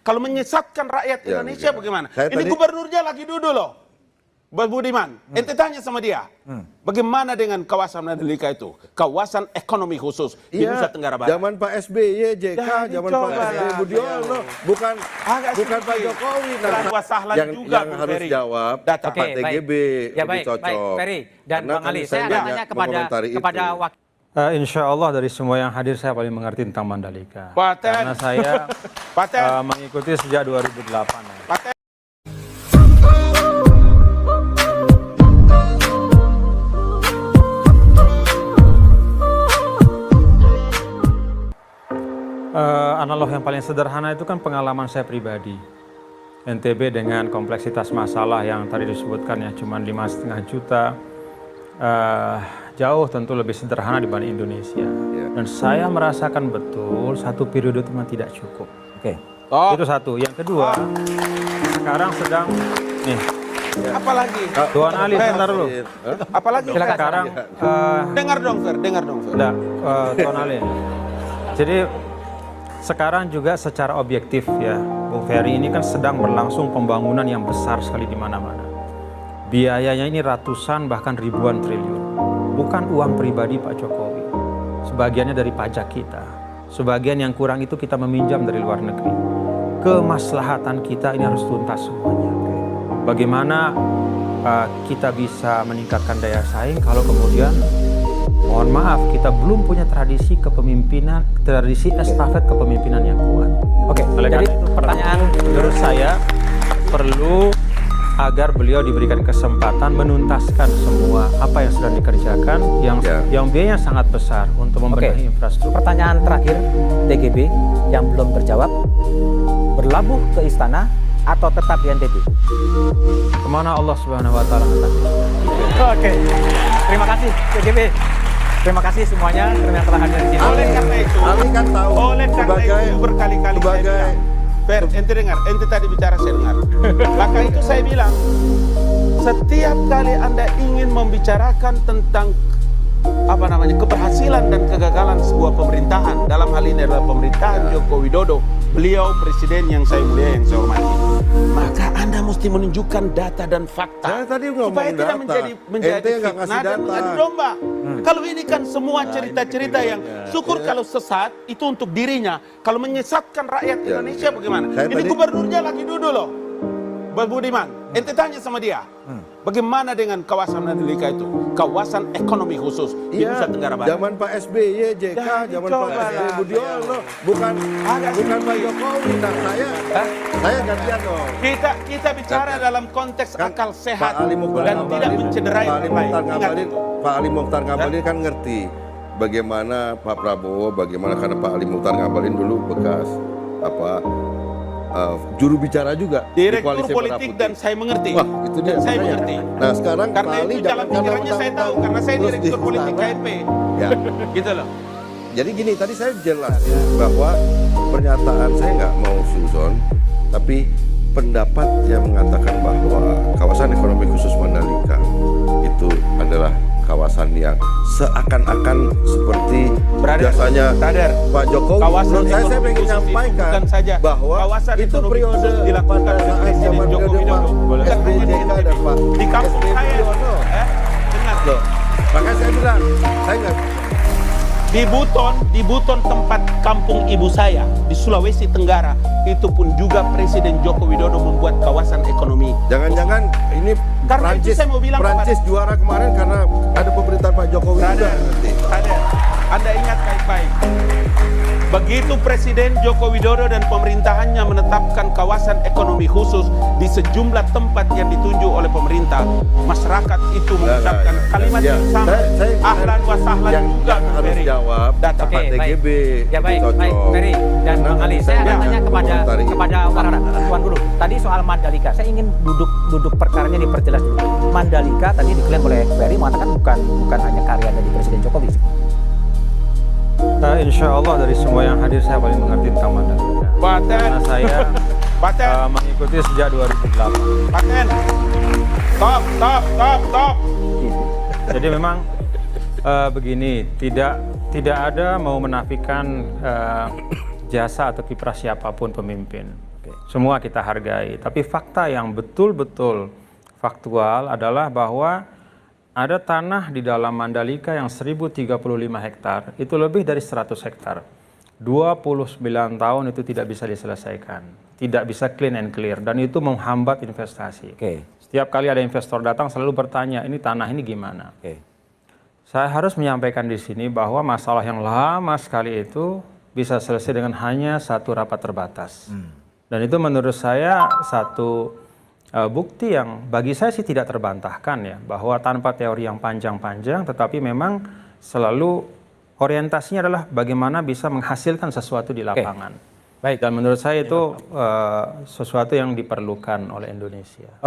kalau menyesatkan rakyat Indonesia bagaimana? Ini gubernurnya lagi duduk loh. Bang Budiman, ente tanya sama dia, bagaimana dengan kawasan Mandalika itu? Kawasan ekonomi khusus di Nusa Tenggara Barat. Zaman Pak SBY, JK, zaman Pak SBY Budiono, bukan Pak Jokowi. Yang harus jawab Pak TGB lebih cocok. Baik, Ferry dan Bang Ali, saya akan tanya kepada wakil. Insya Allah dari semua yang hadir saya paling mengerti tentang Mandalika. Paten. Karena saya mengikuti sejak 2008. Paten. Analog yang paling sederhana itu kan pengalaman saya pribadi. NTB dengan kompleksitas masalah yang tadi disebutkan ya cuma 5,5 juta, jauh tentu lebih sederhana dibanding Indonesia. Dan saya merasakan betul satu periode itu memang tidak cukup. Itu satu. Yang kedua, sekarang sedang nih. Apalagi? Tuan Ali, bentar dulu. Apalagi? Sekarang dengar dong, Fer. Tuan Ali. Jadi sekarang juga secara objektif ya, Bung Ferry, ini kan sedang berlangsung pembangunan yang besar sekali di mana-mana. Biayanya ini ratusan bahkan ribuan triliun. Bukan uang pribadi Pak Jokowi. Sebagiannya dari pajak kita. Sebagian yang kurang itu kita meminjam dari luar negeri. Kemaslahatan kita ini harus tuntas semuanya. Bagaimana kita bisa meningkatkan daya saing kalau kemudian mohon maaf, kita belum punya tradisi kepemimpinan, tradisi estafet kepemimpinan yang kuat. Jadi pertanyaan menurut saya perlu agar beliau diberikan kesempatan menuntaskan semua apa yang sedang dikerjakan, yang biayanya sangat besar untuk membenahi infrastruktur. Pertanyaan terakhir, TGB yang belum terjawab, berlabuh ke istana atau tetap di NTB? Kemana Allah Subhanahu Wa Taala menetapkan. Terima kasih TGB. Terima kasih semuanya yang telah hadir di sini. Oleh karena itu, berkali-kali saya bilang, Fer, ente dengar, ente tadi bicara saya dengar. Maka itu saya bilang, setiap kali Anda ingin membicarakan tentang keberhasilan dan kegagalan sebuah pemerintahan, dalam hal ini adalah pemerintahan Joko Widodo, beliau presiden yang saya muliakan, yang saya hormati, maka Anda mesti menunjukkan data dan fakta supaya tidak menjadi fitnah dan mengadu domba. Kalau ini kan semua cerita-cerita yang syukur kalau sesat itu untuk dirinya, kalau menyesatkan rakyat Indonesia bagaimana? Ini gubernurnya lagi duduk loh, Bang Budiman, ente tanya sama dia, bagaimana dengan kawasan Mandalika itu? Kawasan ekonomi khusus di Nusa Tenggara Barat. Zaman Pak SBY, JK, zaman Pak SBY Budiono, bukan Pak Jokowi. Nah, saya gantian dong. Kita bicara dalam konteks akal sehat dan tidak mencederai orang lain. Ingat itu. Pak Ali Mokhtar Ngabalin kan ngerti bagaimana Pak Prabowo, bagaimana karena Pak Ali Mokhtar Ngabalin dulu bekas juru bicara juga direktur politik dan saya mengerti. Wah, itu dia. Saya mengerti. Nah, sekarang karena itu jalan pikirannya saya tahu karena saya direktur politik KNP. Ya. Gitu loh. Jadi gini, tadi saya jelasin bahwa pernyataan saya nggak mau suzon, tapi pendapat yang mengatakan bahwa kawasan ekonomi khusus Mandalika itu adalah kawasan yang seakan-akan seperti biasanya Pak Jokowi. Menurut saya ingin menyampaikan bahwa itu periode pada saat zaman Joko Widodo, SBY dan Pak di kampung saya. Dengar loh. Makanya saya bilang, saya nggak di Buton tempat kampung ibu saya di Sulawesi Tenggara, itu pun juga Presiden Joko Widodo membuat kawasan ekonomi. Jangan-jangan ini Prancis juara kemarin karena ada pemerintahan Pak Jokowi. Anda ingat baik-baik. Begitu Presiden Joko Widodo dan pemerintahannya menetapkan kawasan ekonomi khusus di sejumlah tempat yang ditunjuk oleh pemerintah, masyarakat itu mengucapkan kalimat yang sama, ahlan wa sahlan juga. Harus jawab data Pak TGB. Baik, Ferry dan Bang Ali, saya akan tanya kepada Tuan Guru. Tadi soal Mandalika, saya ingin duduk perkaranya diperjelas dulu. Mandalika tadi diklaim oleh Ferry mengatakan bukan hanya karya dari Presiden Jokowi. Insya Allah dari semua yang hadir saya paling mengerti tentang Mandalika. Karena saya mengikuti sejak 2008. Stop. Jadi memang begini, tidak ada mau menafikan jasa atau kiprah siapapun pemimpin. Semua kita hargai. Tapi fakta yang betul-betul faktual adalah bahwa ada tanah di dalam Mandalika yang 1035 hektar, itu lebih dari 100 hektar. 29 tahun itu tidak bisa diselesaikan. Tidak bisa clean and clear. Dan itu menghambat investasi. Setiap kali ada investor datang selalu bertanya, ini tanah ini gimana? Saya harus menyampaikan di sini bahwa masalah yang lama sekali itu bisa selesai dengan hanya satu rapat terbatas. Dan itu menurut saya satu bukti yang bagi saya sih tidak terbantahkan ya, bahwa tanpa teori yang panjang-panjang, tetapi memang selalu orientasinya adalah bagaimana bisa menghasilkan sesuatu di lapangan. Baik. Dan menurut saya itu sesuatu yang diperlukan oleh Indonesia.